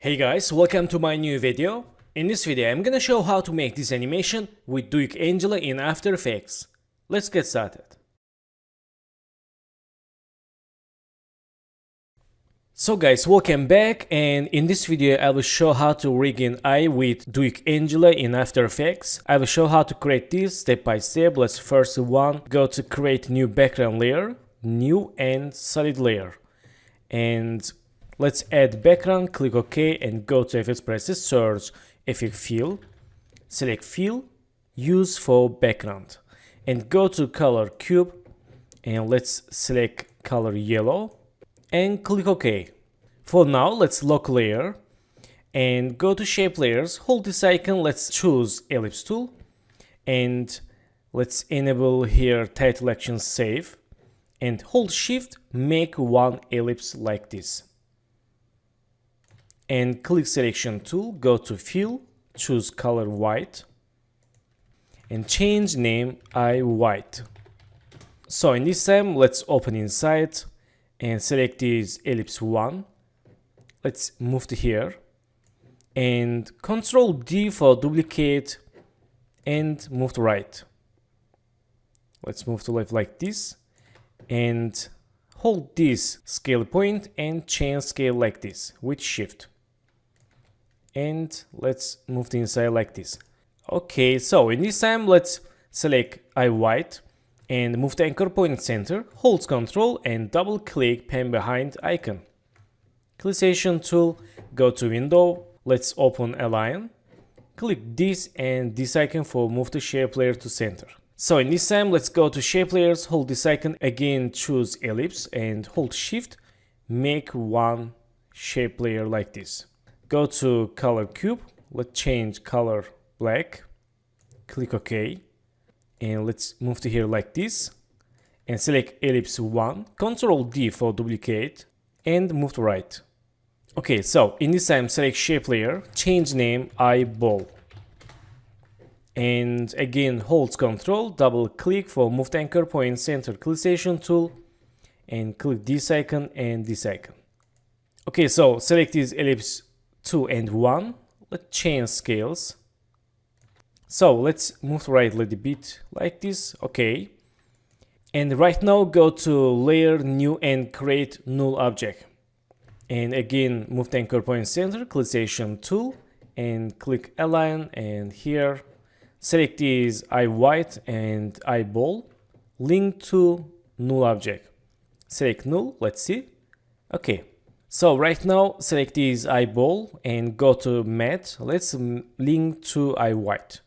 Hey guys, welcome to my new video. In this video I'm gonna show how to make this animation with Duik Angela in After Effects. Let's get started. So guys, welcome back, and in this video I will show how to rig in eye with Duik Angela in After Effects. I will show how to create this step by step. Let's first go to create new background layer, new and solid layer, and let's add background, click OK, and go to Effects Presets, search Effect Fill, select Fill, Use for Background, and go to Color Cube, and let's select Color Yellow, and click OK. For now, let's lock layer, and go to Shape Layers, hold this icon, let's choose Ellipse Tool, and let's enable here Title Action Save, and hold Shift, make one ellipse like this. And click Selection Tool, go to Fill, choose Color White, and change name Eye White. So in this time, let's open inside and select this ellipse 1. Let's move to here, and Control D for duplicate, and move to right. Let's move to left like this, and hold this scale point and change scale like this with Shift. And let's move to inside like this. Okay, so in this time, let's select Eye White and move the anchor point center, hold Ctrl and double click pen behind icon. Click Selection Tool, go to Window, let's open Align, click this and this icon for move the shape layer to center. So in this time, let's go to Shape Layers, hold this icon, again choose Ellipse and hold Shift, make one shape layer like this. Go to Color Cube, let's change color black, click OK, and let's move to here like this, and select Ellipse 1, Ctrl D for duplicate, and move to right. Okay, so in this time, select Shape Layer, change name Eyeball, and again hold Ctrl, double click for move the anchor point center, click Selection Tool, and click this icon and this icon. Okay, so select this ellipse 2 and 1, let's change scales. So let's move right a little bit like this, okay. And right now go to Layer, New, and create null object. And again move the anchor point center, click Selection Tool, and click Align, and here select this Eye White and Eyeball, link to null object. Select null, let's see, okay. So right now select this eyeball and go to matte. Let's link to Eye White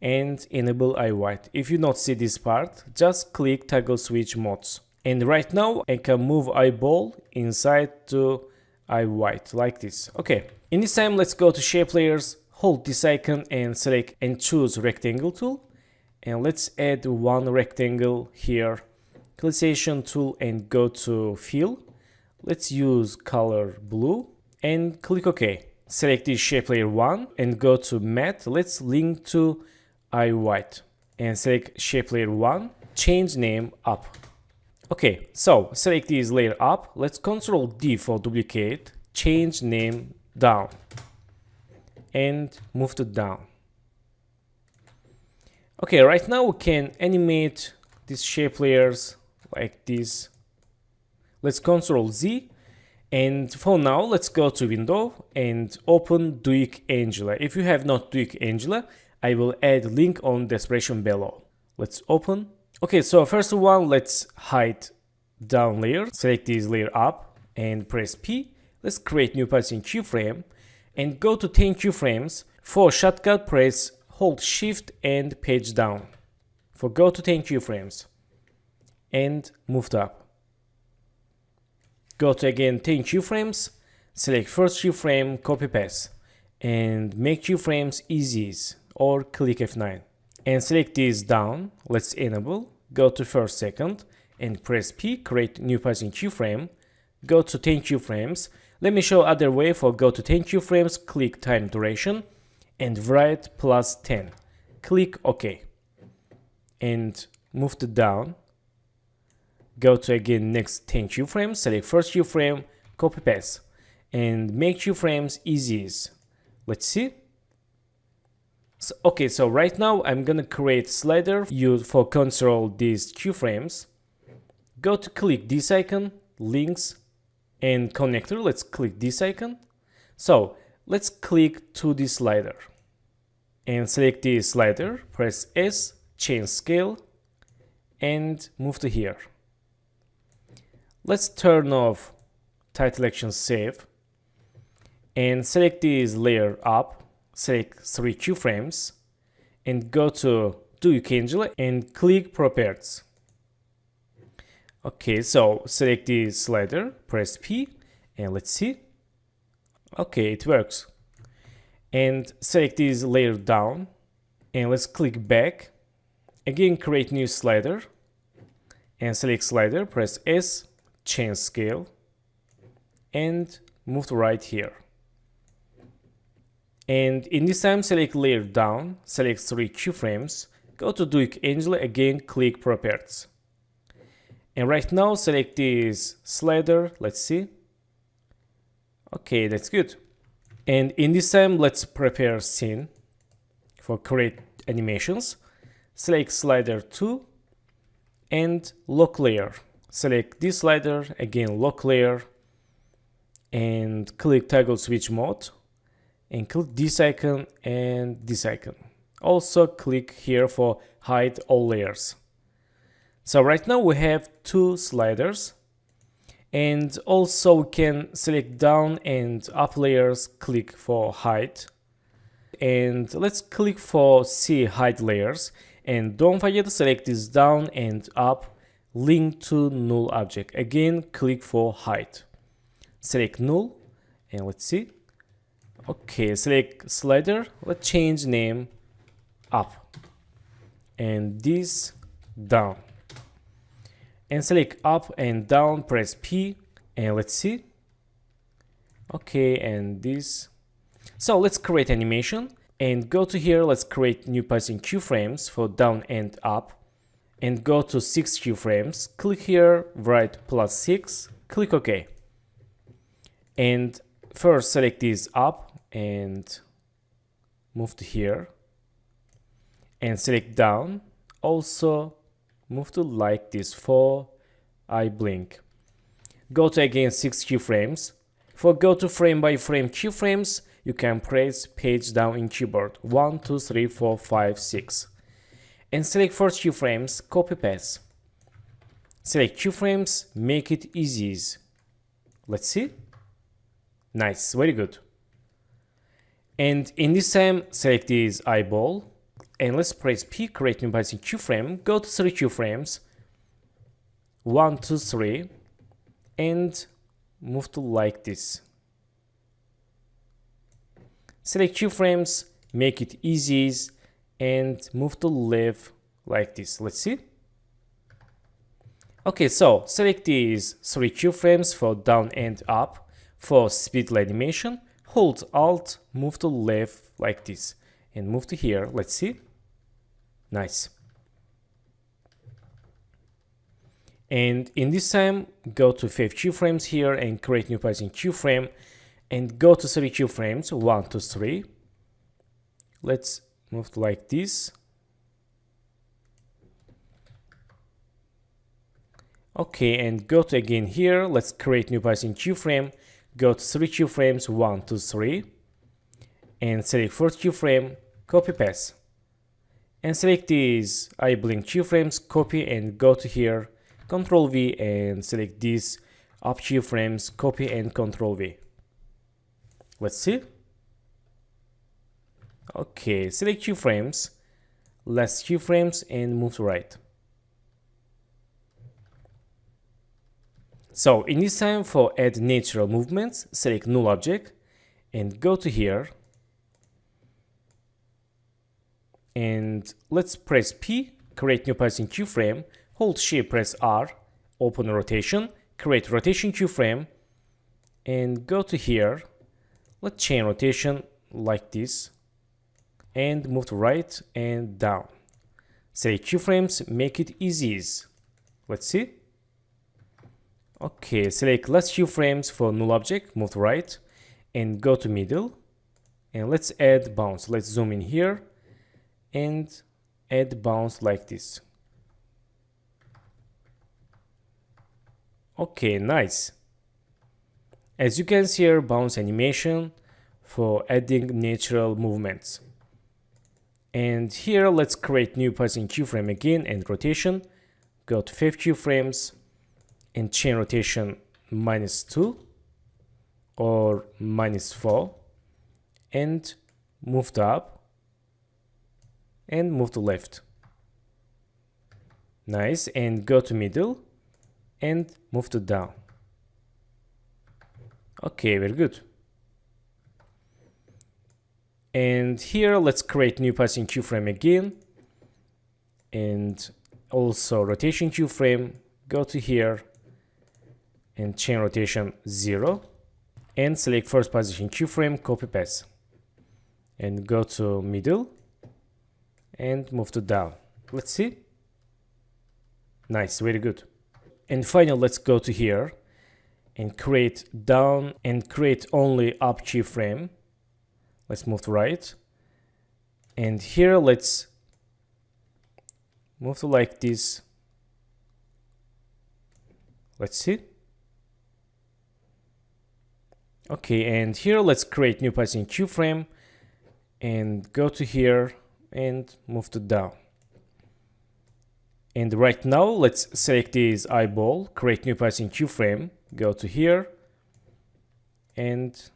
and enable Eye White. If you not see this part, just click toggle switch modes. And right now I can move eyeball inside to Eye White like this. Okay. In this time, let's go to Shape Layers, hold this icon and select and choose Rectangle Tool. And let's add one rectangle here. Click Selection Tool and go to Fill. Let's use color blue and click OK. Select this Shape Layer 1 and go to Matte. Let's link to Eye White and select Shape Layer 1, change name Up. Okay, so select this layer Up. Let's Ctrl D for duplicate, change name Down, and move to Down. Okay, right now we can animate these shape layers like this. Let's Ctrl Z, and for now let's go to Window and open Duik Angela. If you have not Duik Angela, I will add link on description below. Let's open. Okay, so first one, let's hide down layer. Select this layer Up and press P. Let's create new position keyframe and go to 10 keyframes. For shortcut, press hold Shift and page down. For go to 10 keyframes and move to up. Go to again 10 keyframes, select first keyframe, copy paste, and make keyframes easies, or click F9. And select this down, let's enable, go to first second, and press P, create new position keyframe, go to 10 keyframes. Let me show other way. For go to 10 keyframes, click time duration, and write +10. Click OK. And move to down. Go to again next 10 keyframes, select first keyframe, copy paste, and make keyframes easies. Let's see. So, okay, so right now I'm gonna create slider for control these keyframes. Go to click this icon, links and connector. Let's click this icon. So let's click to the slider and select the slider, press S, change scale and move to here. Let's turn off title action save and select this layer up, select 3 keyframes and go to Duik Angela and click properties. Okay, so select the slider, press P and let's see. Okay, it works. And select this layer down and let's click back. Again, create new slider and select slider, press S, change scale and move to right here. And in this time, select layer down, select 3 keyframes, go to Duik Angela, again click properties. And right now select this slider, let's see. Okay, that's good. And in this time, let's prepare scene for create animations. Select slider 2 and lock layer. Select this slider, again lock layer and click toggle switch mode and click this icon and this icon. Also click here for hide all layers. So right now we have 2 sliders and also we can select down and up layers, click for hide and let's click for see hide layers and don't forget to select this down and up, link to null object. Again click for hide, select null and let's see. Okay, select slider, let's change name up and this down and select up and down, press P and let's see. Okay, and this. So let's create animation and go to here, let's create new passing keyframes for down and up and go to 6 keyframes, click here, write +6, click OK. And first select this up and move to here and select down, also move to like this for eye blink. Go to again 6 keyframes. For go to frame by frame keyframes, you can press page down in keyboard 1, 2, 3, 4, 5, 6 and select first keyframes, copy paste. Select keyframes, make it easy. Let's see. Nice, very good. And in this time, select this eyeball and let's press P, create new passing keyframe, go to 3 keyframes, 1, 2, 3 and move to like this. Select keyframes, make it easy and move to left like this. Let's see. Okay, so select these 3 keyframes for down and up. For speed animation, hold Alt, move to left like this and move to here. Let's see. Nice. And in this time, go to 5 keyframes here and create new passing keyframe and go to 3 keyframes, 1, 2, 3. Let's move to like this. Okay, and go to again here, let's create new passing keyframe, go to 3 keyframes, 1, 2, 3 and select first keyframe, copy paste. And select these eye blink keyframes, copy and go to here, Ctrl V and select these up keyframes, copy and Ctrl V. Let's see. Okay, select keyframes, last keyframes and move to right. So in this time for add natural movements, select null object and go to here. And let's press P, create new passing keyframe, hold Shift, press R, open rotation, create rotation keyframe, and go to here. Let's change rotation like this, and move to right and down. Select keyframes, make it easy. Let's see. Okay, select last few frames for null object, move to right, and go to middle. And let's add bounce. Let's zoom in here and add bounce like this. Okay, nice. As you can see here, bounce animation for adding natural movements. And here, let's create new passing keyframe again and rotation. Go to 5 keyframes and chain rotation -2 or -4 and move to up and move to left. Nice. And go to middle and move to down. Okay, very good. And here let's create new passing keyframe again and also rotation keyframe. Go to here and chain rotation 0 and select first position keyframe, copy paste and go to middle and move to down. Let's see. Nice, very good. And finally, let's go to here and create down and create only up keyframe. Let's move to right. And here, let's move to like this. Let's see. Okay, and here, let's create new passing keyframe and go to here and move to down. And right now, let's select this eyeball, create new passing keyframe, go to here and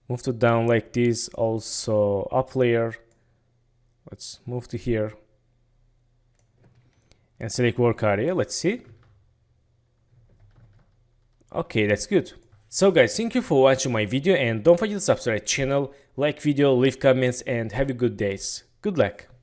move to down like this. Also up layer, let's move to here and select work area. Let's see. Okay, that's good. So guys, thank you for watching my video and don't forget to subscribe channel, like video, leave comments and have a good days. Good luck.